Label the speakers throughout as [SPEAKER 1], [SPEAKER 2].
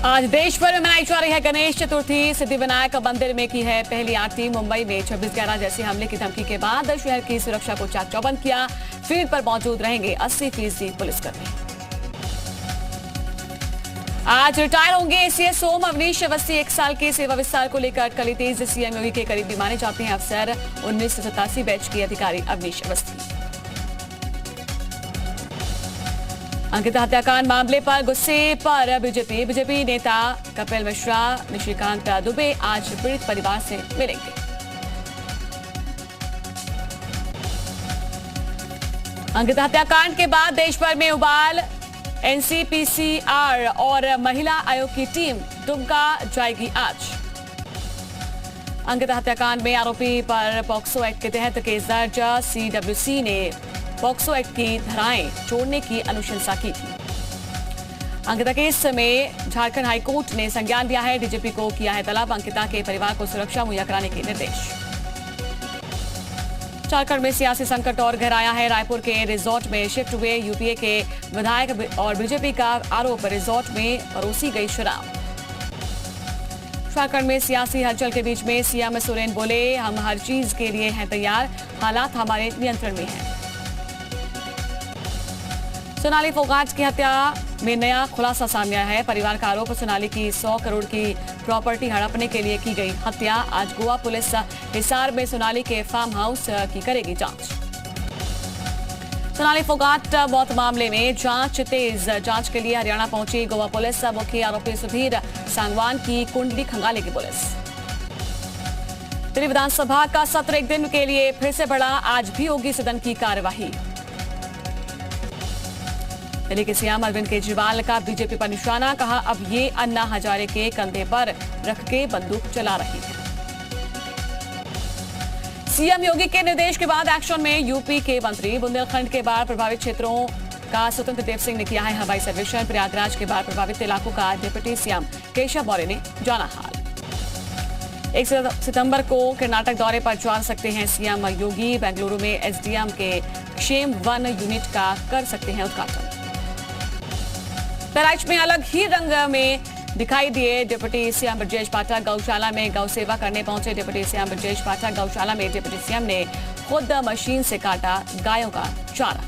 [SPEAKER 1] आज देश भर में मनाई जा रही है गणेश चतुर्थी। सिद्धिविनायक मंदिर में की है पहली आरती। मुंबई में 26/11 जैसे हमले की धमकी के बाद शहर की सुरक्षा को चाक चौबंद किया। फील्ड पर मौजूद रहेंगे 80% पुलिसकर्मी। आज रिटायर होंगे सीएस ओम अवनीश अवस्थी। 1 साल के सेवा विस्तार को लेकर कली तेज। सीएम योगी के करीबी माने जाते हैं अफसर 1987 बैच के अधिकारी अवनीश अवस्थी। अंकिता हत्याकांड मामले पर गुस्से पर बीजेपी नेता कपिल मिश्रा, निशिकांत दुबे आज पीड़ित परिवार से मिलेंगे। अंकिता हत्याकांड के बाद देश भर में उबाल। एनसीपीसीआर और महिला आयोग की टीम दुमका जाएगी आज। अंकिता हत्याकांड में आरोपी पर पॉक्सो एक्ट के तहत केस दर्ज। सीडब्ल्यूसी ने पॉक्सो एक्ट की धाराएं छोड़ने की अनुशंसा की थी। अंकिता केस में झारखंड हाईकोर्ट ने संज्ञान लिया है। डीजीपी को किया है तलब। अंकिता के परिवार को सुरक्षा मुहैया कराने के निर्देश। झारखंड में सियासी संकट और गहराया है। रायपुर के रिजॉर्ट में शिफ्ट हुए यूपीए के विधायक और बीजेपी का आरोप, रिजॉर्ट में परोसी गई शराब। झारखंड में सियासी हलचल के बीच में सीएम सोरेन बोले, हम हर चीज के लिए हैं तैयार, हालात हमारे नियंत्रण में हैं। सोनाली फोगाट की हत्या में नया खुलासा सामने आया है। परिवार का आरोप, सोनाली की 100 करोड़ की प्रॉपर्टी हड़पने के लिए की गई हत्या। आज गोवा पुलिस हिसार में सोनाली के फार्म हाउस की करेगी जांच। सोनाली फोगाट मौत मामले में जांच तेज। जांच के लिए हरियाणा पहुंची गोवा पुलिस। मुख्य आरोपी सुधीर सांगवान की कुंडली खंगालेगी पुलिस। दिल्ली विधानसभा का सत्र एक दिन के लिए फिर से बढ़ा। आज भी होगी सदन की कार्यवाही। दिल्ली के सीएम अरविंद केजरीवाल का बीजेपी पर निशाना। कहा, अब ये अन्ना हजारे के कंधे पर रख के बंदूक चला रही है। सीएम योगी के निर्देश के बाद एक्शन में यूपी के मंत्री। बुंदेलखंड के बाढ़ प्रभावित क्षेत्रों का स्वतंत्र देव सिंह ने किया है हवाई सर्वेक्षण। प्रयागराज के बाढ़ प्रभावित इलाकों का डिप्टी सीएम केशव मौर्य ने जाना हाल। 1 सितंबर को कर्नाटक दौरे पर जा सकते हैं सीएम योगी। बेंगलुरु में एसडीएम के क्षेम वन यूनिट का कर सकते हैं उद्घाटन। बहराइच में अलग ही रंग में दिखाई दिए डिप्टी सीएम ब्रजेश पाठक। गौशाला में गौ सेवा करने पहुंचे डिप्टी सीएम ब्रजेश पाठक। गौशाला में डिप्टी सीएम ने खुद मशीन से काटा गायों का चारा।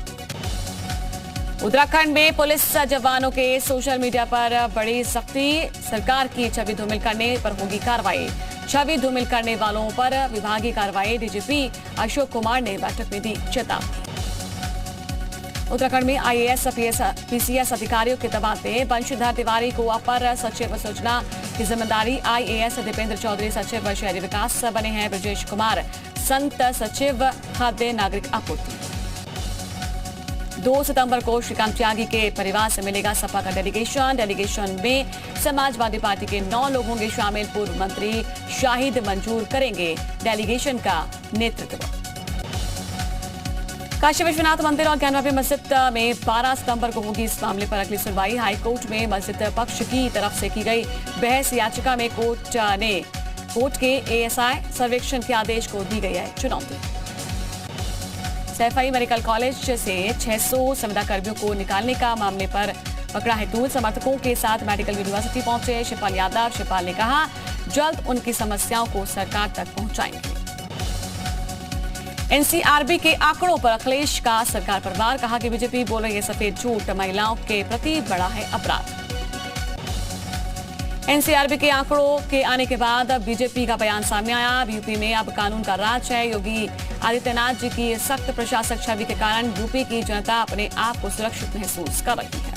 [SPEAKER 1] उत्तराखंड में पुलिस जवानों के सोशल मीडिया पर बड़ी सख्ती। सरकार की छवि धूमिल करने पर होगी कार्रवाई। छवि धूमिल करने वालों पर विभागीय कार्रवाई। डीजीपी अशोक कुमार ने बैठक में दी चेतावनी। उत्तराखंड में आईएएस पीसीएस अधिकारियों के तबादले। बंशीधर तिवारी को अपर सचिव सूचना की जिम्मेदारी। आईएएस दीपेंद्र चौधरी सचिव शहरी विकास बने हैं। ब्रजेश कुमार संत सचिव खाद्य नागरिक आपूर्ति। 2 सितंबर को श्रीकांत त्यागी के परिवार से मिलेगा सपा का डेलीगेशन में समाजवादी पार्टी के 9 लोग होंगे शामिल। पूर्व मंत्री शाहिद मंजूर करेंगे डेलीगेशन का नेतृत्व। काशी विश्वनाथ मंदिर और ज्ञानवापी मस्जिद में 12 सितंबर को होगी इस मामले पर अगली सुनवाई। हाईकोर्ट में मस्जिद पक्ष की तरफ से की गई बहस याचिका में कोर्ट के एएसआई सर्वेक्षण के आदेश को दी गई है चुनौती। सैफई मेडिकल कॉलेज से 600 संविदा कर्मियों को निकालने का मामले पर पकड़ा है तूल। समर्थकों के साथ मेडिकल यूनिवर्सिटी पहुंचे शिवपाल यादव। शिवपाल ने कहा, जल्द उनकी समस्याओं को सरकार तक पहुंचाएंगे। एनसीआरबी के आंकड़ों पर अखिलेश का सरकार पर वार। कहा कि बीजेपी बोल रही है सफेद झूठ, महिलाओं के प्रति बड़ा है अपराध। एनसीआरबी के आंकड़ों के आने के बाद बीजेपी का बयान सामने आया। यूपी में अब कानून का राज है। योगी आदित्यनाथ जी की सख्त प्रशासक छवि के कारण यूपी की जनता अपने आप को सुरक्षित महसूस कर रही है।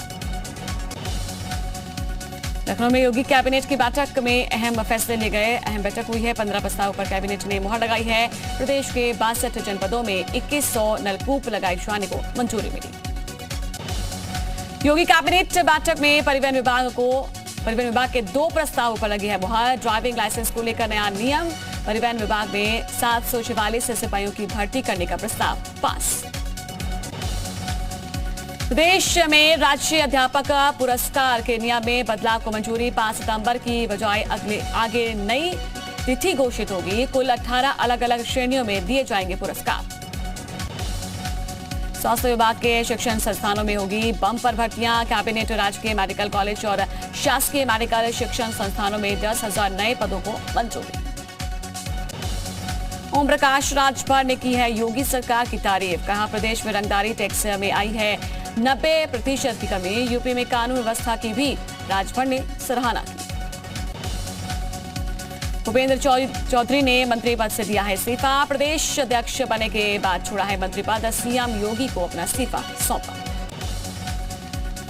[SPEAKER 1] लखनऊ में योगी कैबिनेट की बैठक में अहम फैसले लिए गए। अहम बैठक हुई है। 15 प्रस्तावों पर कैबिनेट ने मुहर लगाई है। प्रदेश के 62 जनपदों में 2100 नलकूप लगाए जाने को मंजूरी मिली। योगी कैबिनेट बैठक में परिवहन विभाग के 2 प्रस्तावों पर लगी है मुहर। ड्राइविंग लाइसेंस को लेकर नया नियम। परिवहन विभाग में 744 सिपाहियों की भर्ती करने का प्रस्ताव पास। प्रदेश में राज्य अध्यापक पुरस्कार के नियम में बदलाव को मंजूरी। 5 सितंबर की बजाय आगे नई तिथि घोषित होगी। कुल 18 अलग अलग श्रेणियों में दिए जाएंगे पुरस्कार। स्वास्थ्य विभाग के शिक्षण संस्थानों में होगी बम्पर भर्तियां। कैबिनेट राजकीय मेडिकल कॉलेज और शासकीय मेडिकल शिक्षण संस्थानों में 10,000 नए पदों को मंजूरी। ओम प्रकाश राजभर ने की है योगी सरकार की तारीफ। कहा, प्रदेश में रंगदारी टैक्स में आई है 90% की कमी। यूपी में कानून व्यवस्था की भी राजभर ने सराहना की। भूपेंद्र चौधरी ने मंत्री पद से दिया है इस्तीफा। प्रदेश अध्यक्ष बनने के बाद छोड़ा है मंत्री पद। सीएम योगी को अपना इस्तीफा सौंपा।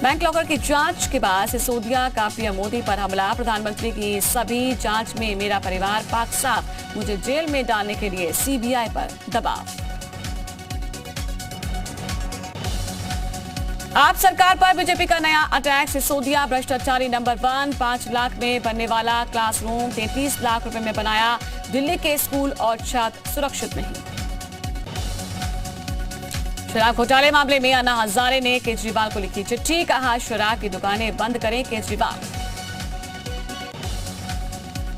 [SPEAKER 1] बैंक लॉकर की जांच के बाद सिसोदिया का पीएम मोदी पर हमला। प्रधानमंत्री की सभी जांच में मेरा परिवार पाक साफ, मुझे जेल में डालने के लिए सीबीआई पर दबाव। आप सरकार पर बीजेपी का नया अटैक। सिसोदिया भ्रष्टाचारी नंबर 1। 5 लाख में बनने वाला क्लासरूम 33 लाख रुपए में बनाया। दिल्ली के स्कूल और छात्र सुरक्षित नहीं। शराब घोटाले मामले में अन्ना हजारे ने केजरीवाल को लिखी चिट्ठी। कहा, शराब की दुकानें बंद करें केजरीवाल।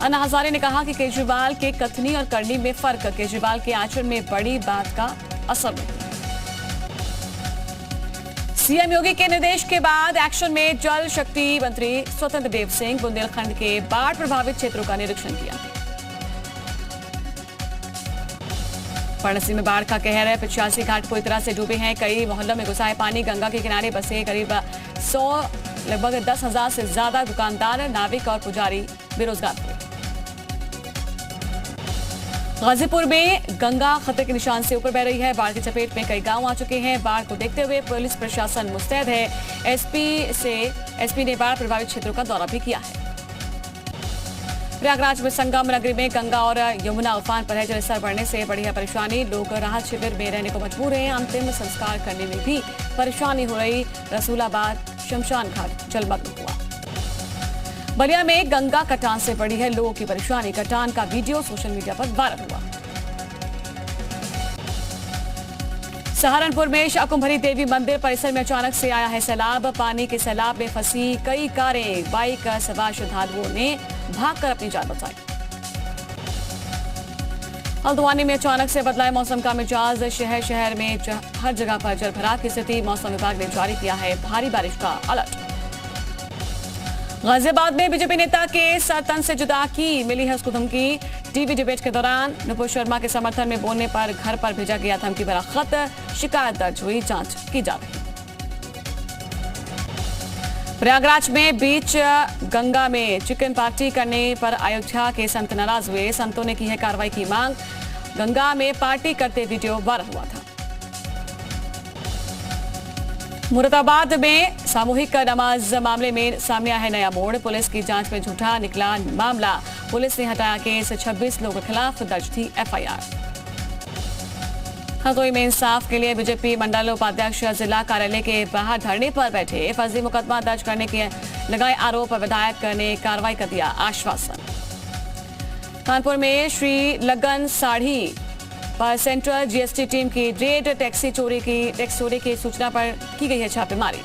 [SPEAKER 1] अन्ना हजारे ने कहा कि केजरीवाल के कथनी और करनी में फर्क। केजरीवाल के आचरण में बड़ी बात का असर नहीं। सीएम योगी के निर्देश के बाद एक्शन में जल शक्ति मंत्री स्वतंत्र देव सिंह बुंदेलखंड के बाढ़ प्रभावित क्षेत्रों का निरीक्षण किया। वाराणसी में बाढ़ का कहर है। 85 घाट पूरी तरह से डूबे हैं। कई मोहल्लों में घुसा है पानी। गंगा के किनारे बसे करीब 100 लगभग 10,000 से ज्यादा दुकानदार, नाविक और पुजारी बेरोजगार हुए। गाजीपुर में गंगा खतरे के निशान से ऊपर बह रही है। बाढ़ की चपेट में कई गांव आ चुके हैं। बाढ़ को देखते हुए पुलिस प्रशासन मुस्तैद है। एसपी ने बाढ़ प्रभावित क्षेत्रों का दौरा भी किया है। प्रयागराज में संगम नगरी में गंगा और यमुना उफान पर है। जलस्तर बढ़ने से बढ़ी है परेशानी। लोग राहत शिविर में रहने को मजबूर हैं। अंतिम संस्कार करने में भी परेशानी हो रही। रसूलाबाद शमशान घाट जलमग्न हुआ। बलिया में गंगा कटान से बढ़ी है लोगों की परेशानी। कटान का वीडियो सोशल मीडिया पर वायरल हुआ। सहारनपुर में शाकुंभरी देवी मंदिर परिसर में अचानक से आया है सैलाब। पानी के सैलाब में फंसी कई कारें। बाइक सवार श्रद्धालुओं ने भागकर अपनी जान बचाई। हल्द्वानी में अचानक से बदला है मौसम का मिजाज। शहर में हर जगह पर जलभराव की स्थिति। मौसम विभाग ने जारी किया है भारी बारिश का अलर्ट। गाजियाबाद में बीजेपी नेता के तन से जुदा की मिली है उसको धमकी। टीवी डिबेट के दौरान नुपुर शर्मा के समर्थन में बोलने पर घर पर भेजा गया धमकी भरा खत। शिकायत दर्ज हुई, जांच की जा रही। प्रयागराज में बीच गंगा में चिकन पार्टी करने पर अयोध्या के संत नाराज हुए। संतों ने की है कार्रवाई की मांग। गंगा में पार्टी करते वीडियो वायरल हुआ था। मुरादाबाद में सामूहिक नमाज मामले में सामने आया है नया मोड़। पुलिस की जांच में झूठा निकला मामला। पुलिस ने हटाया केस। 26 लोगों के खिलाफ दर्ज थी एफआईआर। हरदोई में इंसाफ के लिए बीजेपी मंडल उपाध्यक्ष जिला कार्यालय के बाहर धरने पर बैठे। फर्जी मुकदमा दर्ज करने के लगाए आरोप। विधायक ने कार्रवाई कर दिया आश्वासन। कानपुर में श्री लगन साड़ी पर सेंट्रल जीएसटी टीम की रेड। टैक्स चोरी की सूचना पर की गई है छापेमारी।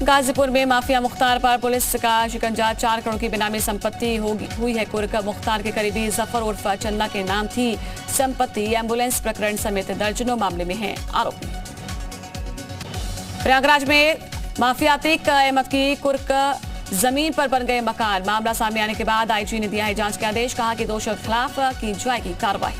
[SPEAKER 1] गाजीपुर में माफिया मुख्तार पर पुलिस का शिकंजा। 4 करोड़ की बेनामी संपत्ति हुई है कुर्क। मुख्तार के करीबी जफर उर्फ चन्ना के नाम थी संपत्ति। एम्बुलेंस प्रकरण समेत दर्जनों मामले में है आरोपी। प्रयागराज में माफियातिक अहमद की कुर्क जमीन पर बन गए मकान। मामला सामने आने के बाद आईजी ने दिया है जांच के आदेश। कहा कि दोषियों के खिलाफ की जाएगी कार्रवाई।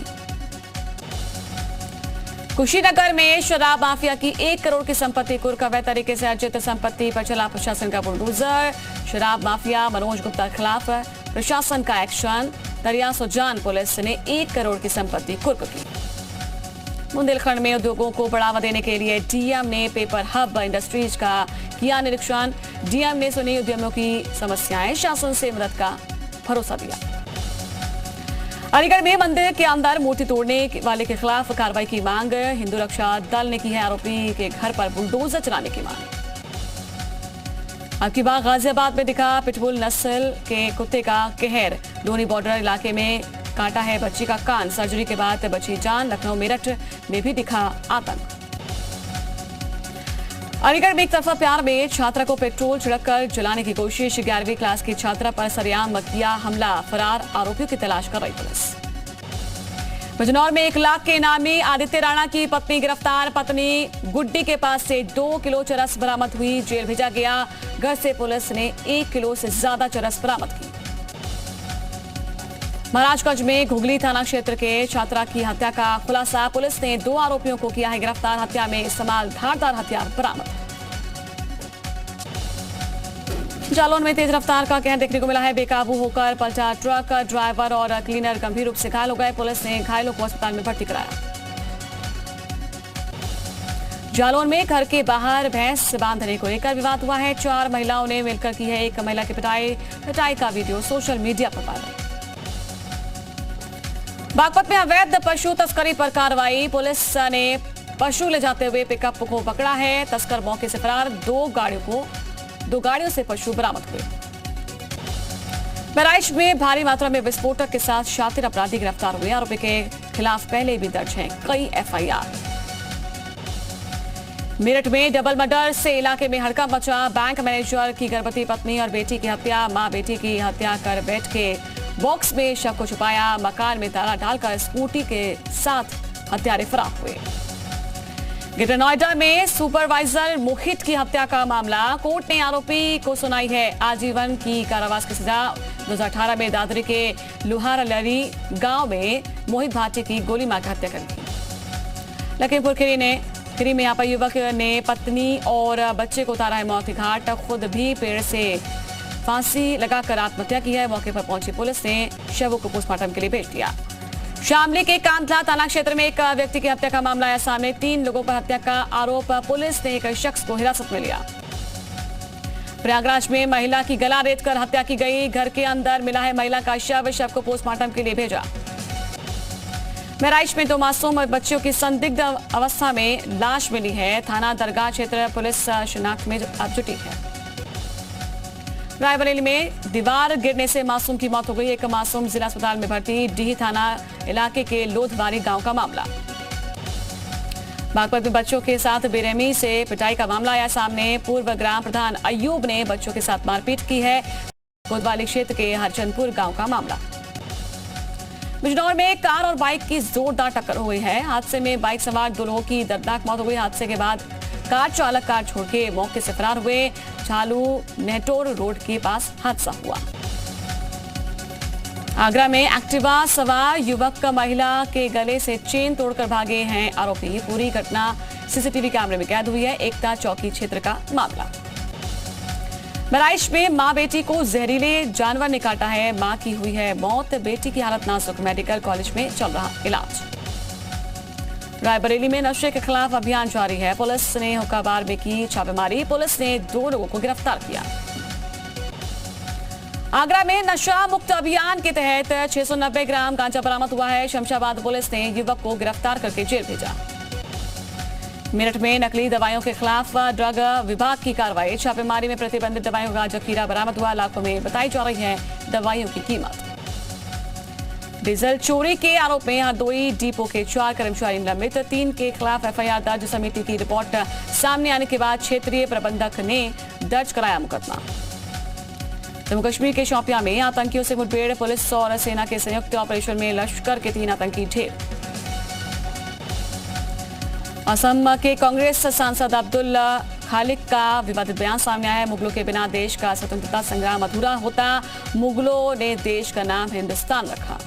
[SPEAKER 1] कुशीनगर में शराब माफिया की 1 करोड़ की संपत्ति कुर्क। अवैध तरीके से अर्जित संपत्ति पर चला प्रशासन का बुलडोजर। शराब माफिया मनोज गुप्ता के खिलाफ प्रशासन का एक्शन। दरिया सुजान पुलिस ने 1 करोड़ की संपत्ति कुर्क की। बुंदेलखंड में उद्योगों को बढ़ावा देने के लिए डीएम ने पेपर हब इंडस्ट्रीज का किया निरीक्षण। डीएम ने सुनी उद्यमियों की समस्याएं। शासन से मदद का भरोसा दिया। अलीगढ़ में मंदिर के अंदर मूर्ति तोड़ने वाले के खिलाफ कार्रवाई की मांग। हिंदू रक्षा दल ने की है आरोपी के घर पर बुलडोजर चलाने की मांग। अब की बार गाजियाबाद में दिखा पिटबुल नस्ल के कुत्ते का कहर। लोनी बॉर्डर इलाके में काटा है बच्ची का कान। सर्जरी के बाद बची जान। लखनऊ मेरठ में भी दिखा आतंक। अलीगढ़ में एक तरफा प्यार में छात्रा को पेट्रोल छिड़ककर जलाने की कोशिश। 11वीं क्लास की छात्रा पर सरेआम किया हमला। फरार आरोपियों की तलाश कर रही पुलिस। बिजनौर में 1 लाख के इनामी आदित्य राणा की पत्नी गिरफ्तार। पत्नी गुड्डी के पास से 2 किलो चरस बरामद हुई, जेल भेजा गया। घर से पुलिस ने 1 किलो से ज्यादा चरस बरामद की। महाराजगंज में घुगली थाना क्षेत्र के छात्रा की हत्या का खुलासा। पुलिस ने 2 आरोपियों को किया है गिरफ्तार। हत्या में इस्तेमाल धारदार हथियार बरामद। जालौन में तेज रफ्तार का कहर देखने को मिला है। बेकाबू होकर पलटा ट्रक, ड्राइवर और क्लीनर गंभीर रूप से घायल हो गए। पुलिस ने घायलों को अस्पताल में भर्ती कराया। जालौन में घर के बाहर भैंस बांधने को लेकर विवाद हुआ है। 4 महिलाओं ने मिलकर की है एक महिला की पिटाई का वीडियो सोशल मीडिया पर वायरल। बागपत में अवैध पशु तस्करी पर कार्रवाई। पुलिस ने पशु ले जाते हुए पिकअप को पकड़ा है। तस्कर मौके से फरार। 2 गाड़ियों से पशु बरामद हुए। बहराइच में भारी मात्रा में विस्फोटक के साथ शातिर अपराधी गिरफ्तार हुए। आरोपी के खिलाफ पहले भी दर्ज हैं कई एफआईआर। मेरठ में डबल मर्डर से इलाके में हड़कंप मचा। बैंक मैनेजर की गर्भवती पत्नी और बेटी की हत्या। मां बेटी की हत्या कर बेड के बॉक्स में शव को छुपाया। मकान में ताला डालकर स्कूटी के साथ हत्यारे फरार हुए। ग्रेटर नोएडा में सुपरवाइजर मोहित की हत्या का मामला। कोर्ट ने आरोपी को सुनाई है आजीवन की कारावास की सजा। 2018 में दादरी के लुहारलरी गांव में मोहित भाटी की गोली मारकर हत्या कर दी। लखीमपुर खीरी में यहाँ पर युवक ने पत्नी और बच्चे को उतारा है मौत के घाट। खुद भी पेड़ से फांसी लगाकर आत्महत्या की है। मौके पर पहुंची पुलिस ने शवों को पोस्टमार्टम के लिए भेज दिया। शामली के कांधला थाना क्षेत्र में एक व्यक्ति की हत्या का मामला आया सामने। 3 लोगों पर हत्या का आरोप। पुलिस ने एक शख्स को हिरासत में लिया। प्रयागराज में महिला की गला रेतकर हत्या की गई। घर के अंदर मिला है महिला का शव को पोस्टमार्टम के लिए भेजा। बहराइच में 2 मासूम बच्चियों की संदिग्ध अवस्था में लाश मिली है। थाना दरगाह क्षेत्र पुलिस शिनाख्त में अब जुटी है। रायबरेली में दीवार गिरने से मासूम की मौत हो गई। एक मासूम जिला अस्पताल में भर्ती। डीही थाना इलाके के लोधवारी गांव का मामला। बागपत में बच्चों के साथ बेरहमी से पिटाई का मामला आया सामने। पूर्व ग्राम प्रधान अयूब ने बच्चों के साथ मारपीट की है। कोतवाली क्षेत्र के हरचंदपुर गांव का मामला। बिजनौर में कार और बाइक की जोरदार टक्कर हुई है। हादसे में बाइक सवार 2 लोगों की दर्दनाक मौत हो गई। हादसे के बाद कार चालक कार छोड़ के मौके से फरार हुए। चालू नेटोर रोड के पास हादसा हुआ। आगरा में एक्टिवा सवार युवक महिला के गले से चेन तोड़कर भागे हैं आरोपी। पूरी घटना सीसीटीवी कैमरे में कैद हुई है। एकता चौकी क्षेत्र का मामला। बहराइच में मां बेटी को जहरीले जानवर ने काटा है। मां की हुई है मौत। बेटी की हालत नाजुक। मेडिकल कॉलेज में चल रहा इलाज। रायबरेली में नशे के खिलाफ अभियान जारी है। पुलिस ने हुक्काबार में की छापेमारी। पुलिस ने 2 लोगों को गिरफ्तार किया। आगरा में नशा मुक्त अभियान के तहत 690 ग्राम गांजा बरामद हुआ है। शमशाबाद पुलिस ने युवक को गिरफ्तार करके जेल भेजा। मेरठ में नकली दवाइयों के खिलाफ ड्रग विभाग की कार्रवाई। छापेमारी में प्रतिबंधित दवाइयों का जखीरा बरामद हुआ। लाखों में बताई जा रही है दवाइयों की कीमत। डीजल चोरी के आरोप में हरदोई डिपो के 4 कर्मचारी निलंबित। 3 के खिलाफ एफआईआर दर्ज। समिति की रिपोर्ट सामने आने के बाद क्षेत्रीय प्रबंधक ने दर्ज कराया मुकदमा। जम्मू कश्मीर के शोपियां में आतंकियों से मुठभेड़। पुलिस और सेना के संयुक्त ऑपरेशन में लश्कर के 3 आतंकी ढेर। असम के कांग्रेस सांसद अब्दुल खालिक का विवादित बयान सामने आया है। मुगलों के बिना देश का स्वतंत्रता संग्राम अधूरा होता। मुगलों ने देश का नाम हिंदुस्तान रखा।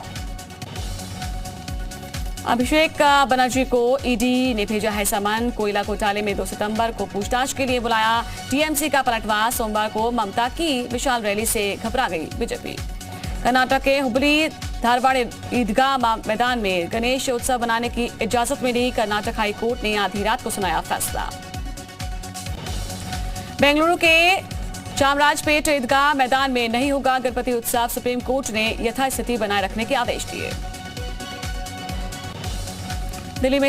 [SPEAKER 1] अभिषेक बनर्जी को ईडी ने भेजा है समन। कोयला घोटाले में 2 सितंबर को पूछताछ के लिए बुलाया। टीएमसी का पलटवार। सोमवार को ममता की विशाल रैली से घबरा गई बीजेपी। कर्नाटक के हुबली धारवाड़ ईदगाह मैदान में गणेश उत्सव बनाने की इजाजत मिली। कर्नाटक हाईकोर्ट ने आधी रात को सुनाया फैसला। बेंगलुरु के चामराजपेट ईदगाह मैदान में नहीं होगा गणपति उत्सव। सुप्रीम कोर्ट ने यथास्थिति बनाए रखने के आदेश दिए। दिल्ली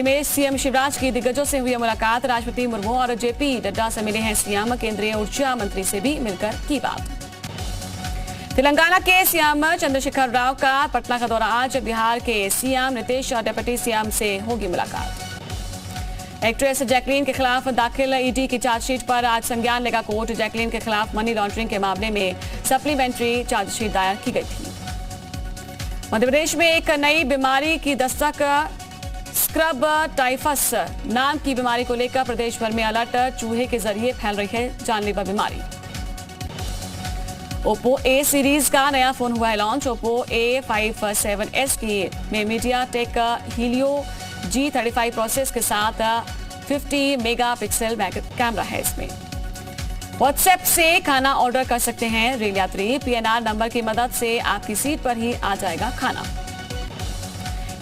[SPEAKER 1] में सीएम शिवराज की दिग्गजों से हुई मुलाकात। राष्ट्रपति मुर्मू और जेपी नड्डा से मिले हैं सीएम। केंद्रीय ऊर्जा मंत्री से भी मिलकर की बात। तेलंगाना के सीएम चंद्रशेखर राव का पटना का दौरा आज। बिहार के सीएम नीतीश और डिप्टी सीएम से होगी मुलाकात। एक्ट्रेस जैकलीन के खिलाफ दाखिल ईडी की चार्जशीट पर आज संज्ञान लेगा कोर्ट। जैकलीन के खिलाफ मनी लॉन्ड्रिंग के मामले में सप्लीमेंट्री चार्जशीट दायर की गई थी। मध्य प्रदेश में एक नई बीमारी की दस्तक। स्क्रब टाइफस नाम की बीमारी को लेकर प्रदेश भर में अलर्ट। चूहे के जरिए फैल रही है जानलेवा बीमारी। ओप्पो ए सीरीज का नया फोन हुआ है लॉन्च। ओप्पो A57s की में मीडियाटेक हीलियो G35 प्रोसेस के साथ 50 मेगापिक्सल कैमरा है। इसमें व्हाट्सएप से खाना ऑर्डर कर सकते हैं रेल यात्री। PNR नंबर की मदद से आपकी सीट पर ही आ जाएगा खाना।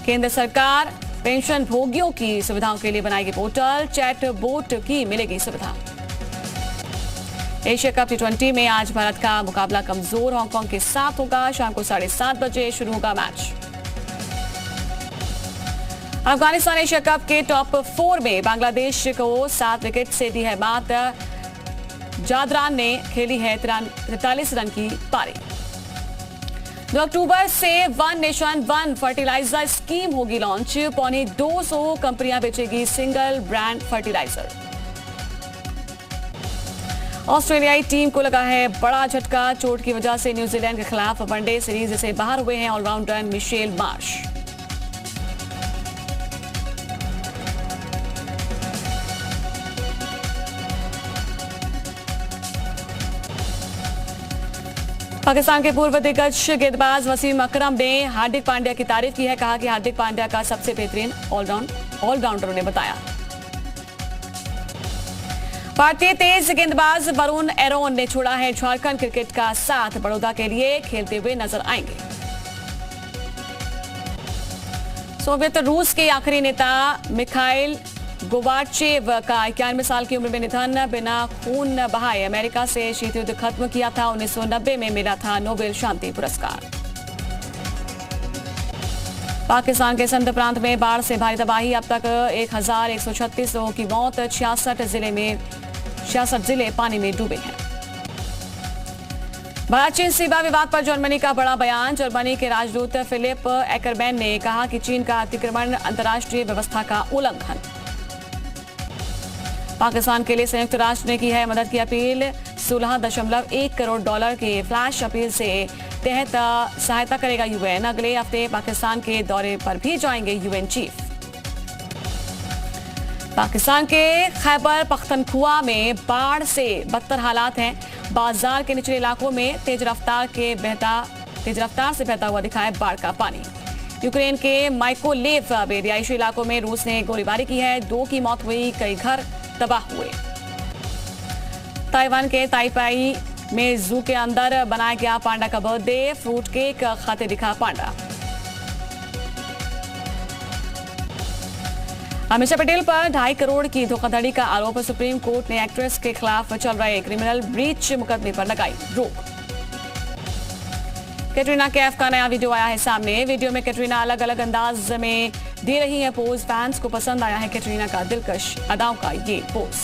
[SPEAKER 1] केंद्र सरकार पेंशन भोगियों की सुविधाओं के लिए बनाएगी पोर्टल। चैट बोट की मिलेगी सुविधा। एशिया कप T20 में आज भारत का मुकाबला कमजोर हांगकांग के साथ होगा। शाम को 7:30 बजे शुरू होगा मैच। अफगानिस्तान एशिया कप के टॉप 4 में बांग्लादेश को 7 विकेट से दी है मात। जादरान ने खेली है 43 रन की पारी। 2 अक्टूबर से one nation one fertiliser scheme होगी लॉन्च। 250 कंपनियां बेचेगी सिंगल ब्रांड फर्टिलाइजर। ऑस्ट्रेलियाई टीम को लगा है बड़ा झटका। चोट की वजह से न्यूजीलैंड के खिलाफ वनडे सीरीज से बाहर हुए हैं ऑलराउंडर मिशेल मार्श। पाकिस्तान के पूर्व दिग्गज गेंदबाज वसीम अकरम ने हार्दिक पांड्या की तारीफ की है। कहा कि हार्दिक पांड्या का सबसे बेहतरीन ऑलराउंडर उन्हें बताया। भारतीय तेज गेंदबाज वरुण एरोन ने छोड़ा है झारखंड क्रिकेट का साथ। बड़ौदा के लिए खेलते हुए नजर आएंगे। सोवियत रूस के आखिरी नेता मिखाइल गोबाचेव का 91 साल की उम्र में निधन। बिना खून बहाए अमेरिका से शीत युद्ध खत्म किया था। 1990 में मिला था नोबेल शांति पुरस्कार। पाकिस्तान के सिंध प्रांत में बाढ़ से भारी तबाही। अब तक 1136 लोगों की मौत। 66 जिले पानी में डूबे हैं। भारत चीन सीमा विवाद पर जर्मनी का बड़ा बयान। जर्मनी के राजदूत फिलिप एकरमैन ने कहा कि चीन का अतिक्रमण अंतर्राष्ट्रीय व्यवस्था का उल्लंघन। पाकिस्तान के लिए संयुक्त राष्ट्र ने की है मदद की अपील। $16.1 करोड़ के फ्लैश अपील से तहत सहायता करेगा यूएन। अगले हफ्ते पाकिस्तान के दौरे पर भी जाएंगे यूएन चीफ। पाकिस्तान के खैबर पख्तनख्वा में बाढ़ से बदतर हालात हैं। बाजार के निचले इलाकों में तेज रफ्तार से बहता हुआ दिखा है बाढ़ का पानी। यूक्रेन के माइकोलेव में रिहायशी इलाकों में रूस ने गोलीबारी की है। 2 की मौत हुई, कई घर तबाह हुए। ताइवान के ताइपाई में जू के अंदर बनाया गया पांडा का बर्थडे। फ्रूट केक खाते दिखा पांडा। अमीषा पटेल पर 2.5 करोड़ की धोखाधड़ी का आरोप। सुप्रीम कोर्ट ने एक्ट्रेस के खिलाफ चल रहे क्रिमिनल ब्रीच मुकदमे पर लगाई रोक। कैटरीना कैफ का नया वीडियो आया है सामने। वीडियो में कैटरीना अलग अलग अंदाज में दे रही है पोज। फैंस को पसंद आया है कैटरीना का दिलकश अदाओं का ये पोज।